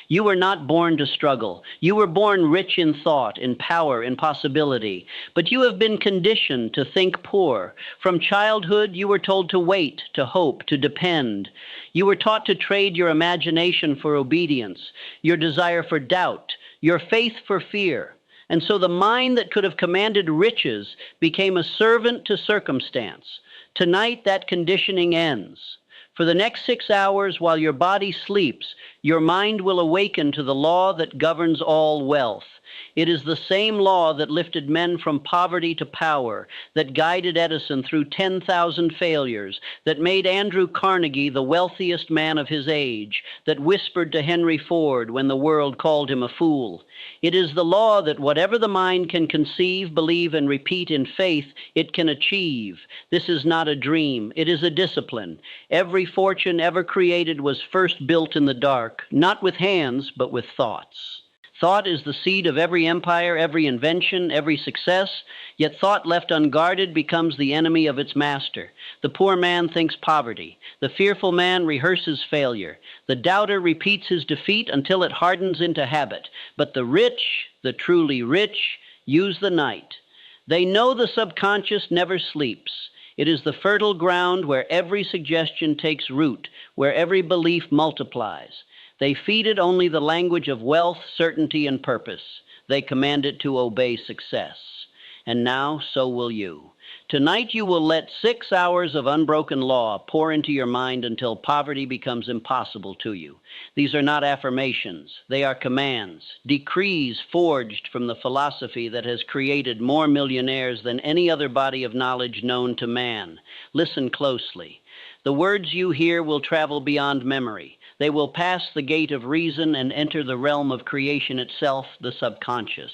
You were not born to struggle. You were born rich in thought, in power, in possibility. But you have been conditioned to think poor. From childhood, you were told to wait, to hope, to depend. You were taught to trade your imagination for obedience, your desire for doubt, your faith for fear. And so the mind that could have commanded riches became a servant to circumstance. Tonight, that conditioning ends. For the next 6 hours, while your body sleeps, your mind will awaken to the law that governs all wealth. It is the same law that lifted men from poverty to power, that guided Edison through 10,000 failures, that made Andrew Carnegie the wealthiest man of his age, that whispered to Henry Ford when the world called him a fool. It is the law that whatever the mind can conceive, believe, and repeat in faith, it can achieve. This is not a dream. It is a discipline. Every fortune ever created was first built in the dark, not with hands, but with thoughts. Thought is the seed of every empire, every invention, every success, yet thought left unguarded becomes the enemy of its master. The poor man thinks poverty. The fearful man rehearses failure. The doubter repeats his defeat until it hardens into habit. But the rich, the truly rich, use the night. They know the subconscious never sleeps. It is the fertile ground where every suggestion takes root, where every belief multiplies. They feed it only the language of wealth, certainty, and purpose. They command it to obey success. And now, so will you. Tonight you will let 6 hours of unbroken law pour into your mind until poverty becomes impossible to you. These are not affirmations. They are commands, decrees forged from the philosophy that has created more millionaires than any other body of knowledge known to man. Listen closely. The words you hear will travel beyond memory. They will pass the gate of reason and enter the realm of creation itself, the subconscious.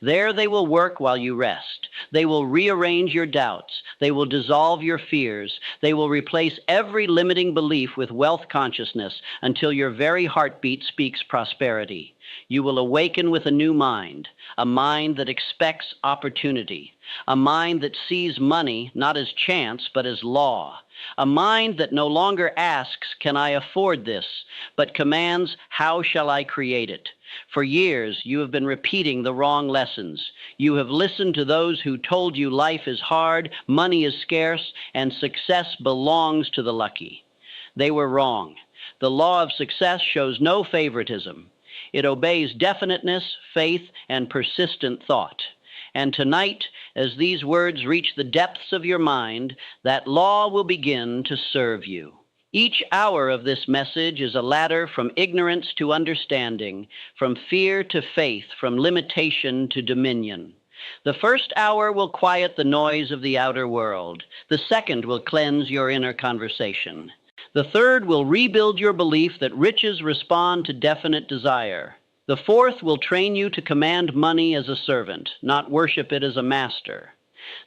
There they will work while you rest. They will rearrange your doubts. They will dissolve your fears. They will replace every limiting belief with wealth consciousness until your very heartbeat speaks prosperity. You will awaken with a new mind, a mind that expects opportunity, a mind that sees money not as chance but as law, a mind that no longer asks, "Can I afford this?" but commands, "How shall I create it?" For years, you have been repeating the wrong lessons. You have listened to those who told you life is hard, money is scarce, and success belongs to the lucky. They were wrong. The law of success shows no favoritism. It obeys definiteness, faith, and persistent thought. And tonight, as these words reach the depths of your mind, that law will begin to serve you. Each hour of this message is a ladder from ignorance to understanding, from fear to faith, from limitation to dominion. The first hour will quiet the noise of the outer world. The second will cleanse your inner conversation. The third will rebuild your belief that riches respond to definite desire. The fourth will train you to command money as a servant, not worship it as a master.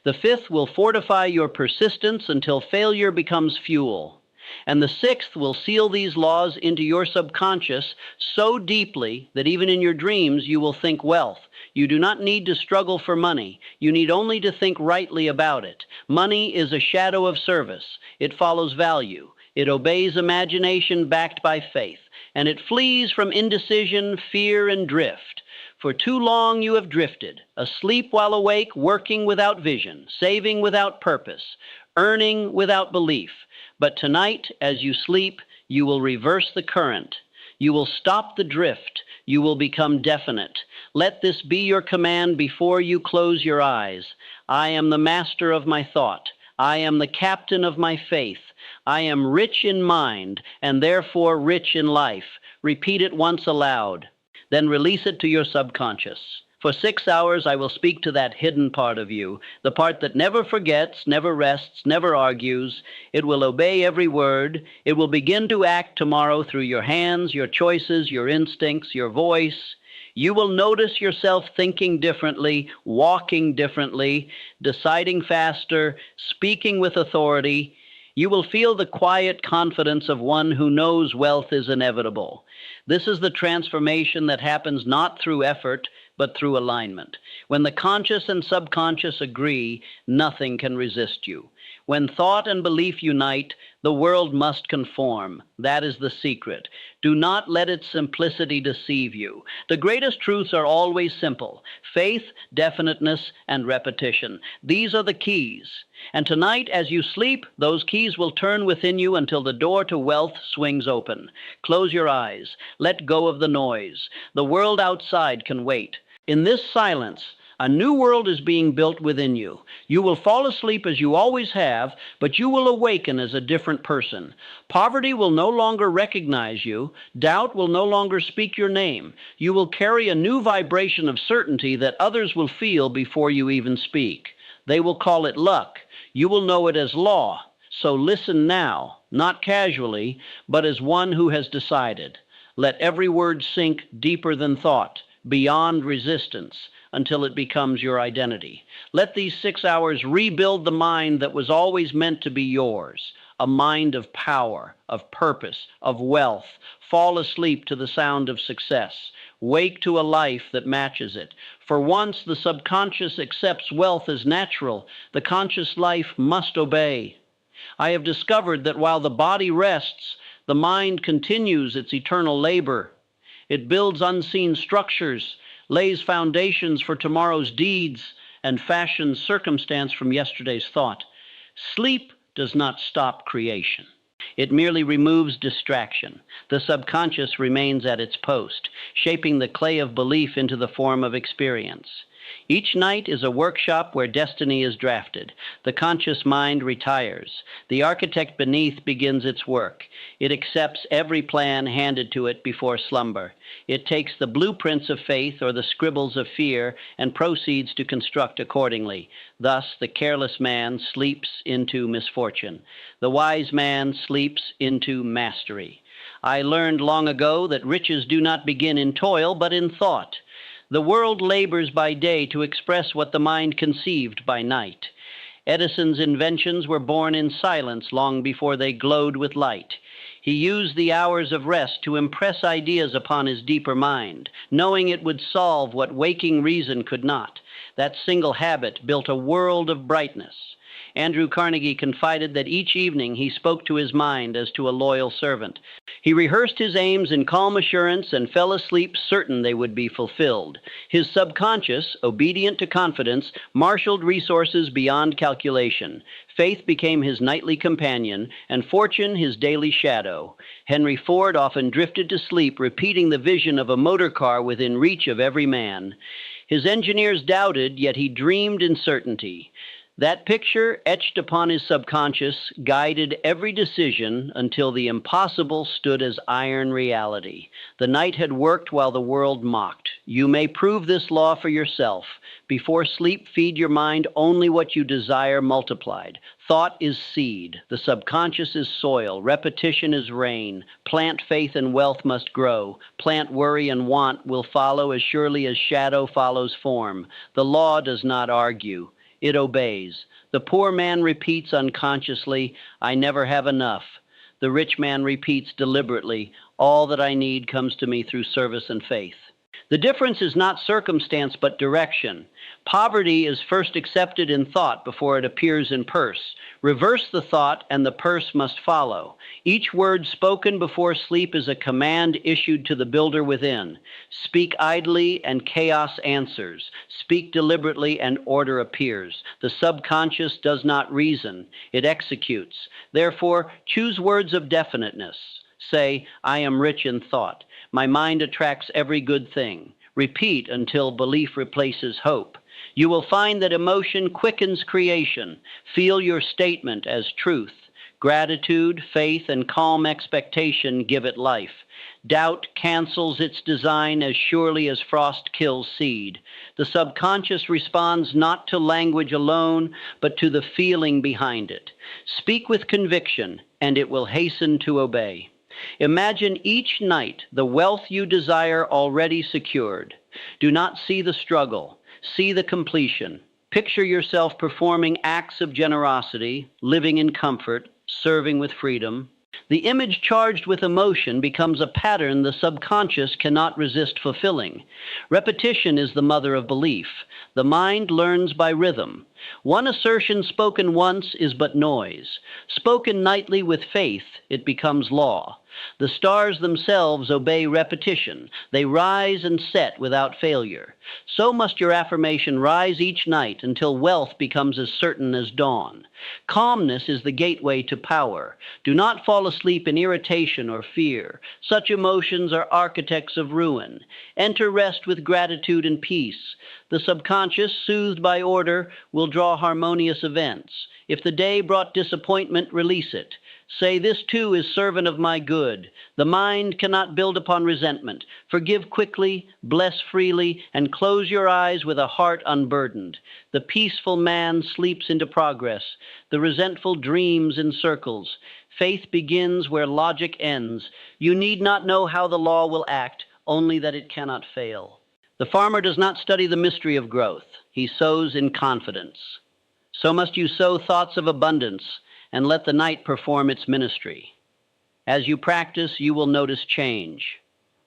The fifth will fortify your persistence until failure becomes fuel. And the sixth will seal these laws into your subconscious so deeply that even in your dreams you will think wealth. You do not need to struggle for money. You need only to think rightly about it. Money is a shadow of service. It follows value. It obeys imagination backed by faith. And it flees from indecision, fear, and drift. For too long you have drifted, asleep while awake, working without vision, saving without purpose, earning without belief. But tonight, as you sleep, you will reverse the current. You will stop the drift. You will become definite. Let this be your command before you close your eyes. I am the master of my thought. I am the captain of my faith. I am rich in mind, and therefore rich in life. Repeat it once aloud. Then release it to your subconscious. For 6 hours, I will speak to that hidden part of you, the part that never forgets, never rests, never argues. It will obey every word. It will begin to act tomorrow through your hands, your choices, your instincts, your voice. You will notice yourself thinking differently, walking differently, deciding faster, speaking with authority. You will feel the quiet confidence of one who knows wealth is inevitable. This is the transformation that happens not through effort, but through alignment. When the conscious and subconscious agree, nothing can resist you. When thought and belief unite, the world must conform. That is the secret. Do not let its simplicity deceive you. The greatest truths are always simple: faith, definiteness, and repetition. These are the keys. And tonight, as you sleep, those keys will turn within you until the door to wealth swings open. Close your eyes. Let go of the noise. The world outside can wait. In this silence, a new world is being built within you. You will fall asleep as you always have, but you will awaken as a different person. Poverty will no longer recognize you. Doubt will no longer speak your name. You will carry a new vibration of certainty that others will feel before you even speak. They will call it luck. You will know it as law. So listen now, not casually, but as one who has decided. Let every word sink deeper than thought, beyond resistance, until it becomes your identity. Let these 6 hours rebuild the mind that was always meant to be yours, a mind of power, of purpose, of wealth. Fall asleep to the sound of success. Wake to a life that matches it. For once the subconscious accepts wealth as natural, the conscious life must obey. I have discovered that while the body rests, the mind continues its eternal labor. It builds unseen structures, lays foundations for tomorrow's deeds, and fashions circumstance from yesterday's thought. Sleep does not stop creation. It merely removes distraction. The subconscious remains at its post, shaping the clay of belief into the form of experience. Each night is a workshop where destiny is drafted. The conscious mind retires. The architect beneath begins its work. It accepts every plan handed to it before slumber. It takes the blueprints of faith or the scribbles of fear and proceeds to construct accordingly. Thus, the careless man sleeps into misfortune. The wise man sleeps into mastery. I learned long ago that riches do not begin in toil, but in thought. The world labors by day to express what the mind conceived by night. Edison's inventions were born in silence long before they glowed with light. He used the hours of rest to impress ideas upon his deeper mind, knowing it would solve what waking reason could not. That single habit built a world of brightness. Andrew Carnegie confided that each evening he spoke to his mind as to a loyal servant. He rehearsed his aims in calm assurance and fell asleep certain they would be fulfilled. His subconscious, obedient to confidence, marshaled resources beyond calculation. Faith became his nightly companion, and fortune his daily shadow. Henry Ford often drifted to sleep, repeating the vision of a motor car within reach of every man. His engineers doubted, yet he dreamed in certainty. That picture, etched upon his subconscious, guided every decision until the impossible stood as iron reality. The night had worked while the world mocked. You may prove this law for yourself. Before sleep, feed your mind only what you desire multiplied. Thought is seed. The subconscious is soil. Repetition is rain. Plant faith and wealth must grow. Plant worry and want will follow as surely as shadow follows form. The law does not argue. It obeys. The poor man repeats unconsciously, "I never have enough." The rich man repeats deliberately, "All that I need comes to me through service and faith." The difference is not circumstance but direction. Poverty is first accepted in thought before it appears in purse. Reverse the thought and the purse must follow. Each word spoken before sleep is a command issued to the builder within. Speak idly and chaos answers. Speak deliberately and order appears. The subconscious does not reason, it executes. Therefore, choose words of definiteness. Say, "I am rich in thought. My mind attracts every good thing." Repeat until belief replaces hope. You will find that emotion quickens creation. Feel your statement as truth. Gratitude, faith, and calm expectation give it life. Doubt cancels its design as surely as frost kills seed. The subconscious responds not to language alone, but to the feeling behind it. Speak with conviction, and it will hasten to obey. Imagine each night the wealth you desire already secured. Do not see the struggle. See the completion. Picture yourself performing acts of generosity, living in comfort, serving with freedom. The image charged with emotion becomes a pattern the subconscious cannot resist fulfilling. Repetition is the mother of belief. The mind learns by rhythm. One assertion spoken once is but noise. Spoken nightly with faith, it becomes law. The stars themselves obey repetition. They rise and set without failure. So must your affirmation rise each night until wealth becomes as certain as dawn. Calmness is the gateway to power. Do not fall asleep in irritation or fear. Such emotions are architects of ruin. Enter rest with gratitude and peace. The subconscious, soothed by order, will draw harmonious events. If the day brought disappointment, release it. Say, this too is servant of my good. The mind cannot build upon resentment. Forgive quickly, bless freely, and close your eyes with a heart unburdened. The peaceful man sleeps into progress. The resentful dreams in circles. Faith begins where logic ends. You need not know how the law will act, only that it cannot fail. The farmer does not study the mystery of growth. He sows in confidence. So must you sow thoughts of abundance, and let the night perform its ministry. As you practice, you will notice change.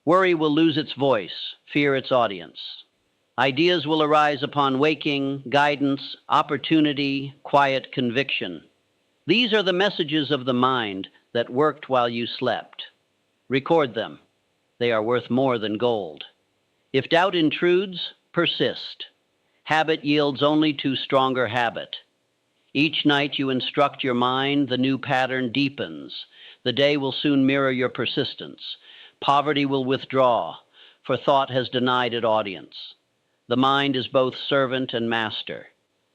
Worry will lose its voice, fear its audience. Ideas will arise upon waking, guidance, opportunity, quiet conviction. These are the messages of the mind that worked while you slept. Record them. They are worth more than gold. If doubt intrudes, persist. Habit yields only to stronger habit. Each night you instruct your mind, the new pattern deepens. The day will soon mirror your persistence. Poverty will withdraw, for thought has denied it audience. The mind is both servant and master.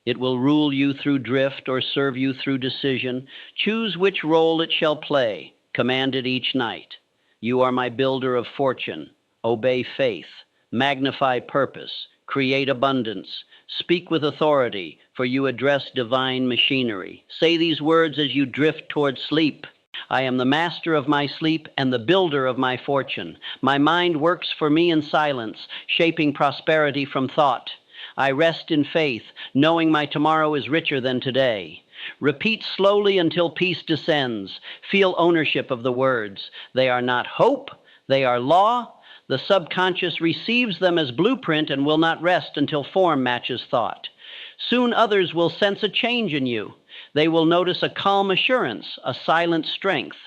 It will rule you through drift or serve you through decision. Choose which role it shall play. Command it each night. You are my builder of fortune. Obey faith. Magnify purpose. Create abundance. Speak with authority, for you address divine machinery. Say these words as you drift toward sleep. I am the master of my sleep and the builder of my fortune. My mind works for me in silence, shaping prosperity from thought. I rest in faith, knowing my tomorrow is richer than today. Repeat slowly until peace descends. Feel ownership of the words. They are not hope, they are law. The subconscious receives them as blueprint and will not rest until form matches thought. Soon others will sense a change in you. They will notice a calm assurance, a silent strength.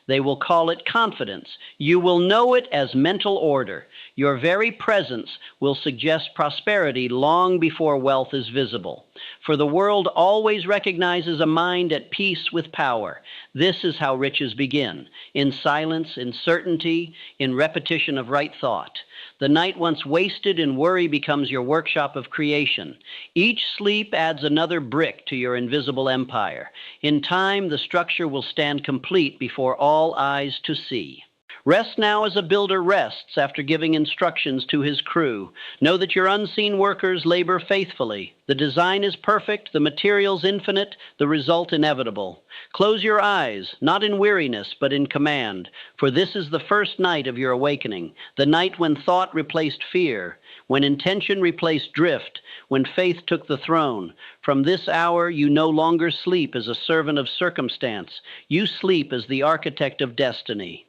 They will call it confidence. You will know it as mental order. Your very presence will suggest prosperity long before wealth is visible. For the world always recognizes a mind at peace with power. This is how riches begin, in silence, in certainty, in repetition of right thought. The night once wasted in worry becomes your workshop of creation. Each sleep adds another brick to your invisible empire. In time, the structure will stand complete before all eyes to see. Rest now as a builder rests after giving instructions to his crew. Know that your unseen workers labor faithfully. The design is perfect, the materials infinite, the result inevitable. Close your eyes, not in weariness, but in command, for this is the first night of your awakening, the night when thought replaced fear, when intention replaced drift, when faith took the throne. From this hour, you no longer sleep as a servant of circumstance. You sleep as the architect of destiny.